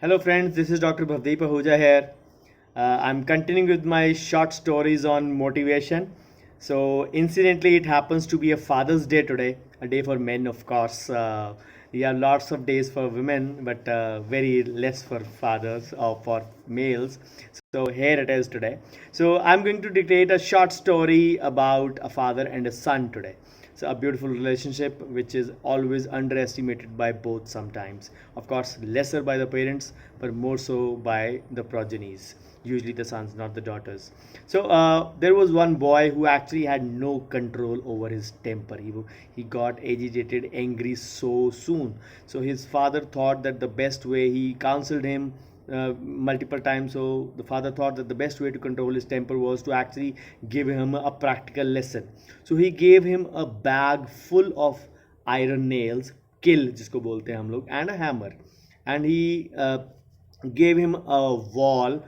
Hello, friends. This is Dr. Bhavdeep Ahuja here. I'm continuing with my short stories on motivation. So, incidentally, it happens to be a Father's Day today, a day for men, of course. We have lots of days for women, but very less for fathers or for males. So, here it is today. So, I'm going to dictate a short story about a father and a son today. So a beautiful relationship which is always underestimated by both sometimes. Of course, lesser by the parents, but more so by the progenies. Usually the sons, not the daughters. So there was one boy who actually had no control over his temper. He got agitated, angry so soon. So his father thought that the best way, he counseled him multiple times. So the father thought that the best way to control his temper was to actually give him a practical lesson. So he gave him a bag full of iron nails, kill जिसको बोलते हैं हम लोग, and a hammer. And he gave him a wall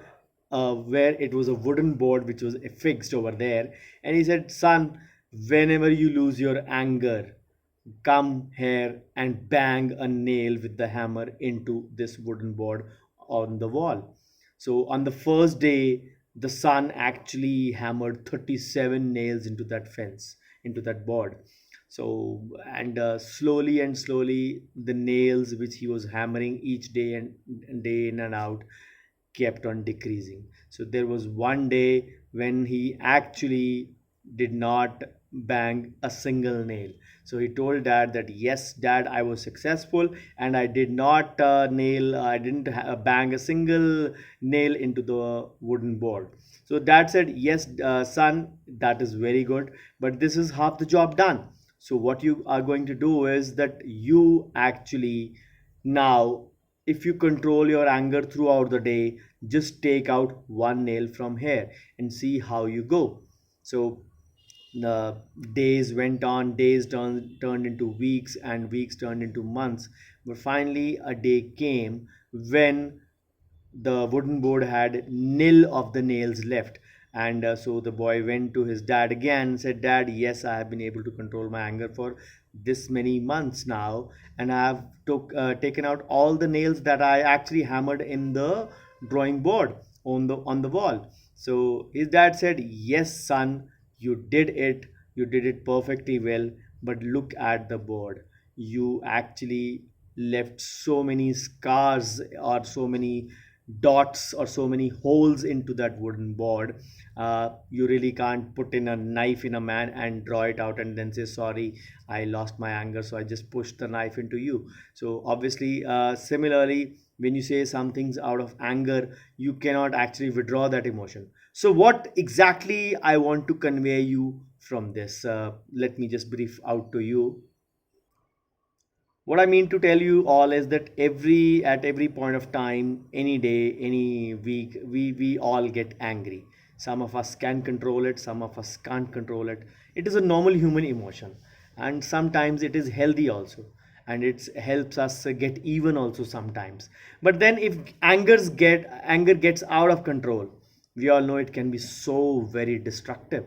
where it was a wooden board which was fixed over there. And he said, son, whenever you lose your anger, come here and bang a nail with the hammer into this wooden board on the wall. So on the first day, the son actually hammered 37 nails into that fence, into that board. So, and slowly and slowly, the nails which he was hammering each day and day in and out kept on decreasing. So there was one day when he actually did not bang a single nail. So he told dad that, yes, dad, I was successful and I did not I didn't bang a single nail into the wooden board. So dad said, yes, son, that is very good, but this is half the job done. So what you are going to do is that you actually now, if you control your anger throughout the day, just take out one nail from here and see how you go. So the days went on, turned into weeks, and weeks turned into months. But finally, a day came when the wooden board had nil of the nails left. And so the boy went to his dad again and said, dad, yes, I have been able to control my anger for this many months now, and I have taken out all the nails that I actually hammered in the drawing board on the wall. So his dad said, yes, son, you did it perfectly well, but look at the board. You actually left so many scars or so many dots or so many holes into that wooden board. You really can't put in a knife in a man and draw it out and then say, sorry, I lost my anger, so I just pushed the knife into you. So obviously, similarly, when you say some things out of anger, you cannot actually withdraw that emotion. So what exactly I want to convey you from this, let me just brief out to you. What I mean to tell you all is that every point of time, any day, any week, we all get angry. Some of us can control it, some of us can't control it. It is a normal human emotion, and sometimes it is healthy also, and it helps us get even also sometimes. But then if anger gets out of control, we all know it can be so very destructive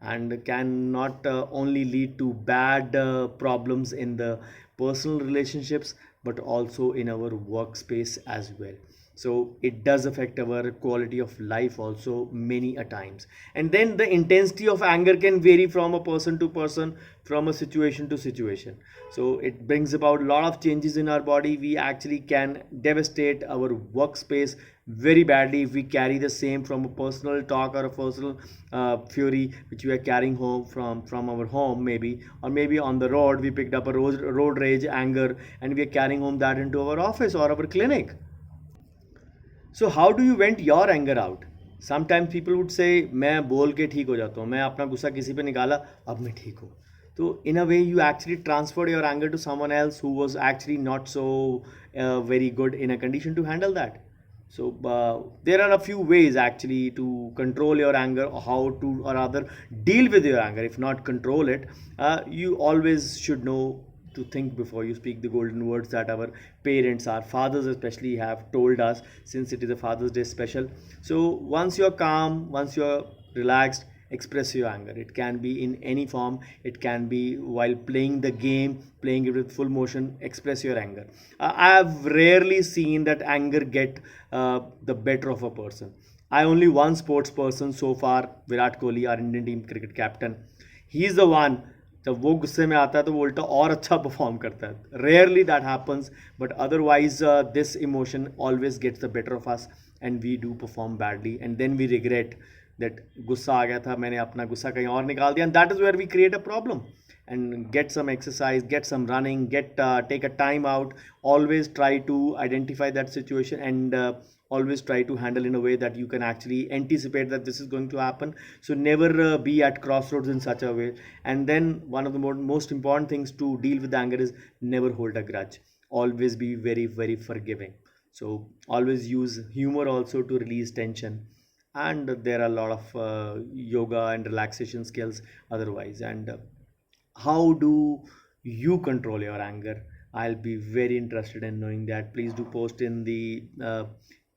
and can not only lead to bad problems in the personal relationships but also in our workspace as well. So it does affect our quality of life also many a times. And then the intensity of anger can vary from a person to person, from a situation to situation. So it brings about a lot of changes in our body. We actually can devastate our workspace very badly if we carry the same from a personal talk or a personal fury which we are carrying home from our home, maybe, or maybe on the road we picked up a road rage anger and we are carrying home that into our office or our clinic. So how do you vent your anger out? Sometimes people would say मैं बोल के ठीक हो जाता हूँ, मैं अपना गुस्सा किसी पे निकाला, अब मैं ठीक हूँ. So in a way you actually transferred your anger to someone else who was actually not so very good in a condition to handle that. So there are a few ways actually to control your anger, or how to, or rather deal with your anger. If not control it, you always should know to think before you speak the golden words that our parents, our fathers especially, have told us, since it is a Father's Day special. So once you're calm, once you're relaxed, express your anger. It can be in any form. It can be while playing the game, playing it with full motion. Express your anger. I have rarely seen that anger get the better of a person. I only one sports person so far, Virat Kohli, our Indian team cricket captain. He is the one, जब वो गुस्से में आता है तो वो उल्टा और अच्छा परफॉर्म करता है. Rarely that happens, but otherwise this emotion always gets the better of us and we do perform badly and then we regret that गुस्सा आ गया था, मैंने अपना गुस्सा कहीं और निकाल दिया, and that is where we create a problem. And get some exercise, get some running, take a time out. Always try to identify that situation, and always try to handle in a way that you can actually anticipate that this is going to happen. So never be at crossroads in such a way. And then one of the most important things to deal with anger is never hold a grudge. Always be very, very forgiving. So always use humor also to release tension. And there are a lot of yoga and relaxation skills otherwise. And how do you control your anger? I'll be very interested in knowing that. Please do post in the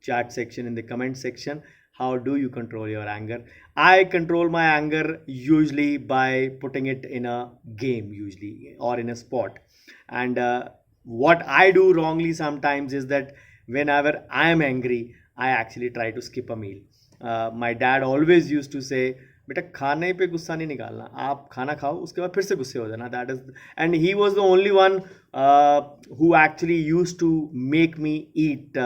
chat section, in the comment section. How do you control your anger? I control my anger usually by putting it in a game, usually, or in a sport. And what I do wrongly sometimes is that whenever I am angry, I actually try to skip a meal. My dad always used to say, बेटा खाने पे गुस्सा नहीं निकालना, आप खाना खाओ उसके बाद फिर से गुस्से हो जाना. That is, and he was the only one who actually used to make me eat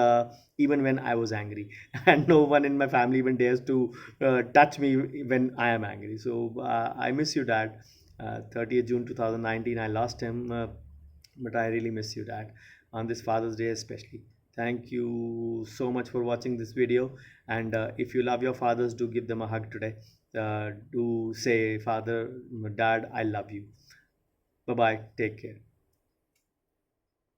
even when I was angry. And no one in my family even dares to touch me when I am angry. So I miss you, Dad. 30th June 2019, I lost him, but I really miss you, Dad, on this Father's Day especially. Thank you so much for watching this video. And if you love your fathers, do give them a hug today. Do say, Father, Dad, I love you. Bye bye. Take care.